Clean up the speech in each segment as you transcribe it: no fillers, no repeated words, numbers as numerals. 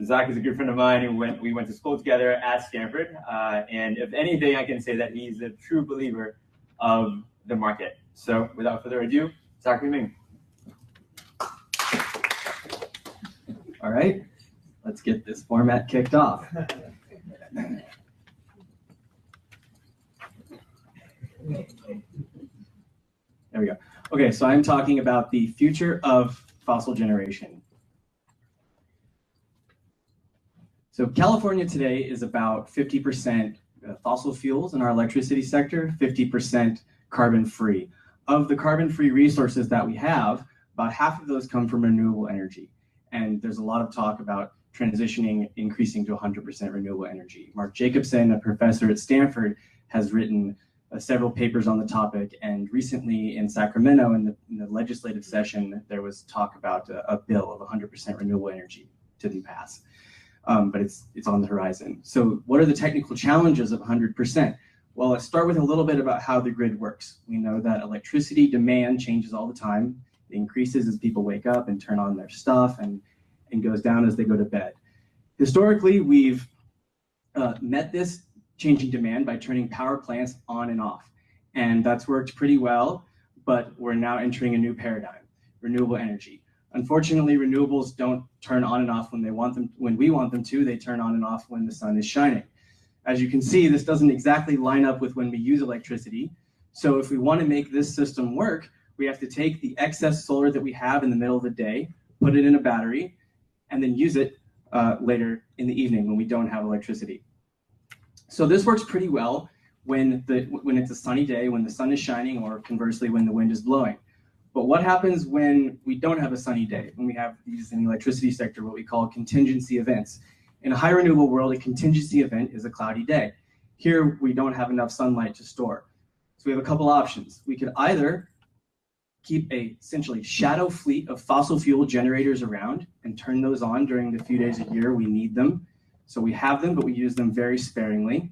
Zach is a good friend of mine, and we went to school together at Stanford. And if anything, I can say that he's a true believer of the market. So without further ado, Zachary Ming. All right, let's get this format kicked off. There we go. Okay, so I'm talking about the future of fossil generation. So California today is about 50% fossil fuels in our electricity sector, 50% carbon-free. Of the carbon-free resources that we have, about half of those come from renewable energy. And there's a lot of talk about transitioning, increasing to 100% renewable energy. Mark Jacobson, a professor at Stanford, has written several papers on the topic. And recently in Sacramento, in the legislative session, there was talk about a bill of 100% renewable energy. Didn't pass. But it's on the horizon. So what are the technical challenges of 100%? Well, let's start with a little bit about how the grid works. We know that electricity demand changes all the time. It increases as people wake up and turn on their stuff, and goes down as they go to bed. Historically, we've met this changing demand by turning power plants on and off. And that's worked pretty well, but we're now entering a new paradigm, renewable energy. Unfortunately, renewables don't turn on and off when we want them to. They turn on and off when the sun is shining. As you can see, this doesn't exactly line up with when we use electricity. So if we want to make this system work, we have to take the excess solar that we have in the middle of the day, put it in a battery, and then use it later in the evening when we don't have electricity. So this works pretty well when it's a sunny day, when the sun is shining, or conversely, when the wind is blowing. But what happens when we don't have a sunny day, when we have these in the electricity sector, what we call contingency events? In a high renewable world, a contingency event is a cloudy day. Here, we don't have enough sunlight to store. So we have a couple options. We could either keep a essentially shadow fleet of fossil fuel generators around and turn those on during the few days a year we need them. So we have them, but we use them very sparingly.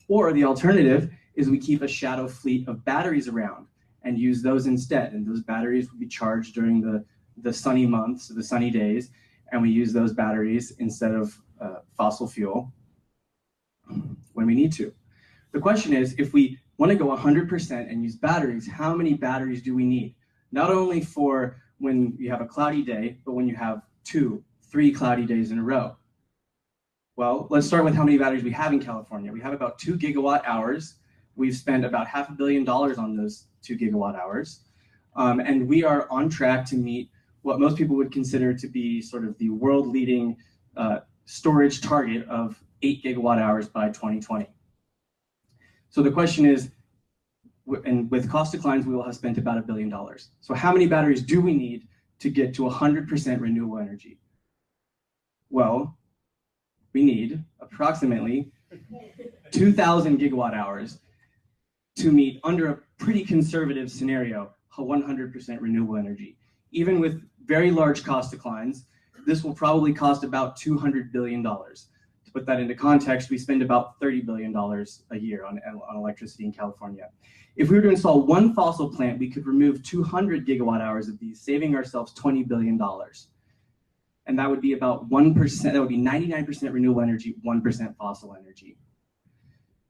Or the alternative is we keep a shadow fleet of batteries around and use those instead. And those batteries will be charged during the sunny months, the sunny days, and we use those batteries instead of fossil fuel when we need to. The question is, if we want to go 100% and use batteries, how many batteries do we need? Not only for when you have a cloudy day, but when you have 2, 3 cloudy days in a row. Well, let's start with how many batteries we have in California. We have about 2 gigawatt hours. We've spent about $500 million on those 2 gigawatt hours. And we are on track to meet what most people would consider to be sort of the world-leading storage target of 8 gigawatt hours by 2020. So the question is, and with cost declines, we will have spent about $1 billion. So how many batteries do we need to get to 100% renewable energy? Well, we need approximately 2,000 gigawatt hours to meet, under a pretty conservative scenario, 100% renewable energy. Even with very large cost declines, this will probably cost about $200 billion. To put that into context, we spend about $30 billion a year on electricity in California. If we were to install one fossil plant, we could remove 200 gigawatt hours of these, saving ourselves $20 billion. And that would be about 1%, that would be 99% renewable energy, 1% fossil energy.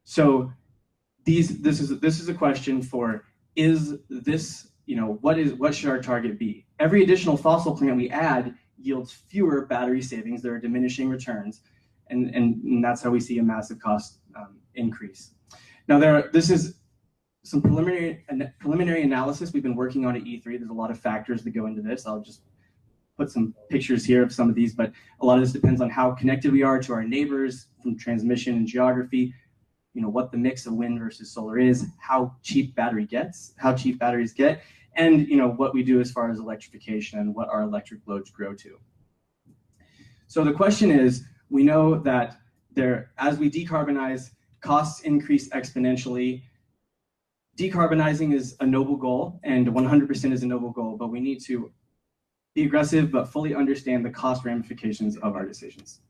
So this is a question for, is this, what should our target be? Every additional fossil plant we add yields fewer battery savings. There are diminishing returns. And that's how we see a massive cost increase. Now, this is some preliminary analysis we've been working on at E3. There's a lot of factors that go into this. I'll just put some pictures here of some of these, but a lot of this depends on how connected we are to our neighbors from transmission and geography, what the mix of wind versus solar is, how cheap batteries get, and what we do as far as electrification and what our electric loads grow to. So the question is, we know that as we decarbonize, costs increase exponentially. Decarbonizing is a noble goal, and 100% is a noble goal, but we need to be aggressive but fully understand the cost ramifications of our decisions.